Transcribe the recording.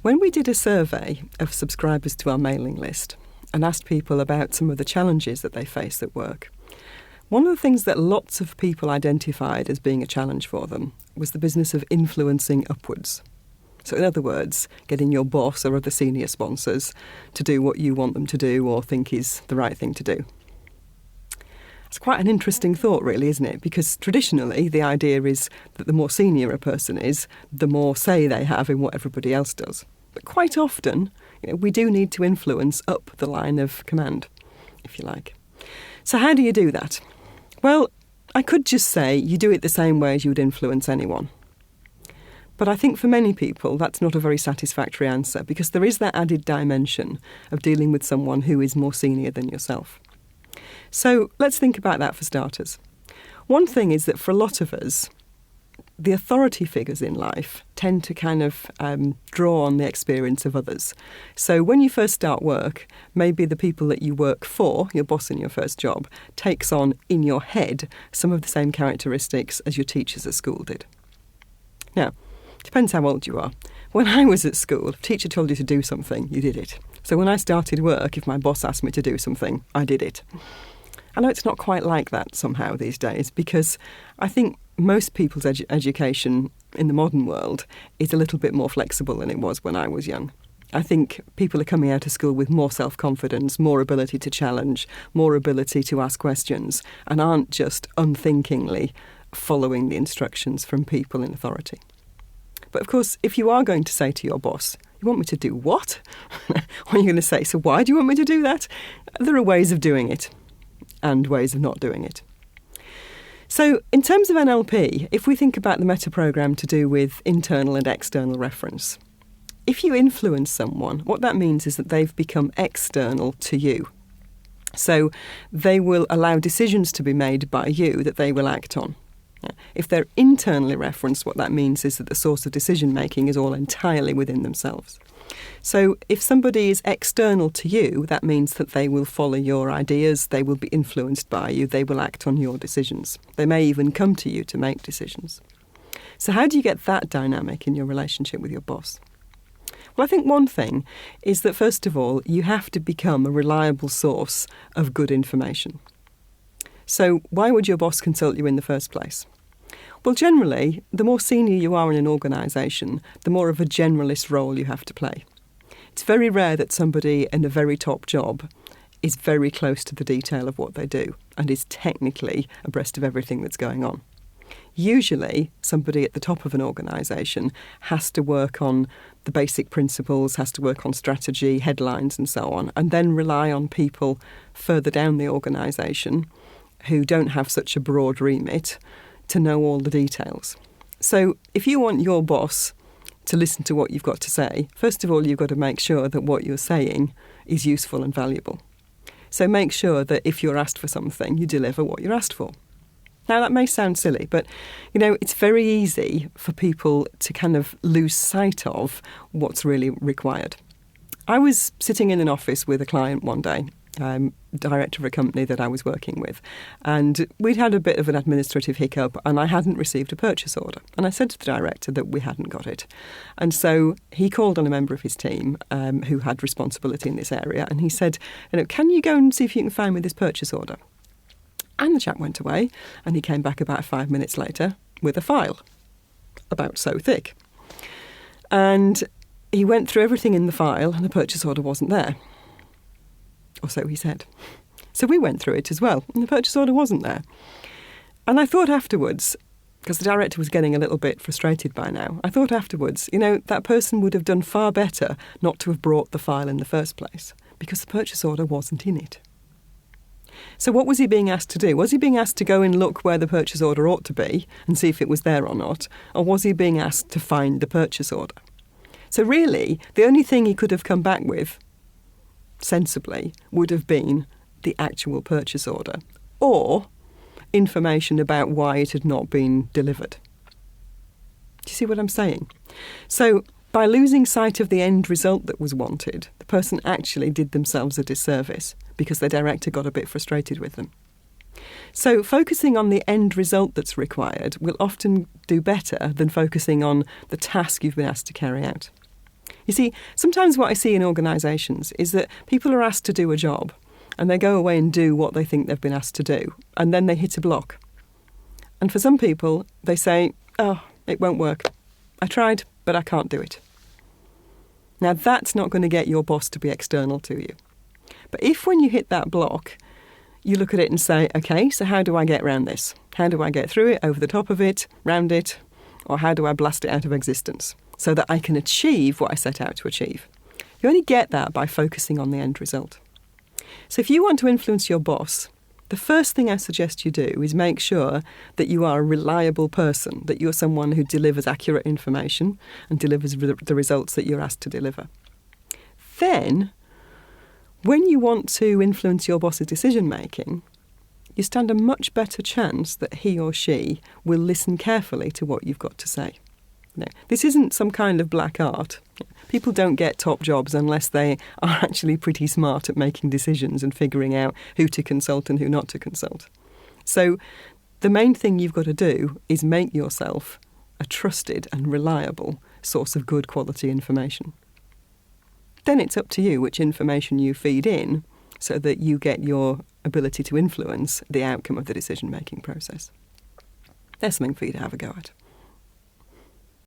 When we did a survey of subscribers to our mailing list and asked people about some of the challenges that they face at work, one of the things that lots of people identified as being a challenge for them was the business of influencing upwards. So in other words, getting your boss or other senior sponsors to do what you want them to do or think is the right thing to do. It's quite an interesting thought, really, isn't it? Because traditionally, the idea is that the more senior a person is, the more say they have in what everybody else does. But quite often, we do need to influence up the line of command, if you like. So how do you do that? Well, I could just say you do it the same way as you would influence anyone. But I think for many people, that's not a very satisfactory answer because there is that added dimension of dealing with someone who is more senior than yourself. So let's think about that for starters. One thing is that for a lot of us, the authority figures in life tend to kind of draw on the experience of others. So when you first start work, maybe the people that you work for, your boss in your first job, takes on in your head some of the same characteristics as your teachers at school did. Now, depends how old you are. When I was at school, if a teacher told you to do something, you did it. So when I started work, if my boss asked me to do something, I did it. I know it's not quite like that somehow these days because I think most people's education in the modern world is a little bit more flexible than it was when I was young. I think people are coming out of school with more self-confidence, more ability to challenge, more ability to ask questions, and aren't just unthinkingly following the instructions from people in authority. But of course, if you are going to say to your boss, you want me to do what? What are you going to say? So why do you want me to do that? There are ways of doing it and ways of not doing it. So in terms of NLP, if we think about the meta program to do with internal and external reference, if you influence someone, what that means is that they've become external to you. So they will allow decisions to be made by you that they will act on. If they're internally referenced, what that means is that the source of decision-making is all entirely within themselves. So if somebody is external to you, that means that they will follow your ideas, they will be influenced by you, they will act on your decisions. They may even come to you to make decisions. So how do you get that dynamic in your relationship with your boss? Well, I think one thing is that, first of all, you have to become a reliable source of good information. So why would your boss consult you in the first place? Well, generally, the more senior you are in an organisation, the more of a generalist role you have to play. It's very rare that somebody in a very top job is very close to the detail of what they do and is technically abreast of everything that's going on. Usually, somebody at the top of an organisation has to work on the basic principles, has to work on strategy, headlines and so on, and then rely on people further down the organisation who don't have such a broad remit to know all the details. So if you want your boss to listen to what you've got to say, first of all, you've got to make sure that what you're saying is useful and valuable. So make sure that if you're asked for something, you deliver what you're asked for. Now, that may sound silly, but, it's very easy for people to kind of lose sight of what's really required. I was sitting in an office with a client one day, director of a company that I was working with, and we'd had a bit of an administrative hiccup and I hadn't received a purchase order. And I said to the director that we hadn't got it. And so he called on a member of his team who had responsibility in this area, and he said, can you go and see if you can find me this purchase order? And the chap went away, and he came back about 5 minutes later with a file about so thick. And he went through everything in the file, and the purchase order wasn't there. Or so he said. So we went through it as well, and the purchase order wasn't there. And I thought afterwards, because the director was getting a little bit frustrated by now, I thought afterwards, that person would have done far better not to have brought the file in the first place, because the purchase order wasn't in it. So what was he being asked to do? Was he being asked to go and look where the purchase order ought to be and see if it was there or not? Or was he being asked to find the purchase order? So really, the only thing he could have come back with, sensibly, would have been the actual purchase order or information about why it had not been delivered. Do you see what I'm saying? So by losing sight of the end result that was wanted, the person actually did themselves a disservice because their director got a bit frustrated with them. So focusing on the end result that's required will often do better than focusing on the task you've been asked to carry out. You see, sometimes what I see in organisations is that people are asked to do a job and they go away and do what they think they've been asked to do, and then they hit a block. And for some people, they say, oh, it won't work. I tried, but I can't do it. Now, that's not going to get your boss to be external to you. But if when you hit that block, you look at it and say, OK, so how do I get around this? How do I get through it, over the top of it, round it, or how do I blast it out of existence so that I can achieve what I set out to achieve? You only get that by focusing on the end result. So if you want to influence your boss, the first thing I suggest you do is make sure that you are a reliable person, that you're someone who delivers accurate information and delivers the results that you're asked to deliver. Then, when you want to influence your boss's decision-making, you stand a much better chance that he or she will listen carefully to what you've got to say. Now, this isn't some kind of black art. People don't get top jobs unless they are actually pretty smart at making decisions and figuring out who to consult and who not to consult. So the main thing you've got to do is make yourself a trusted and reliable source of good quality information. Then it's up to you which information you feed in so that you get your ability to influence the outcome of the decision-making process. There's something for you to have a go at.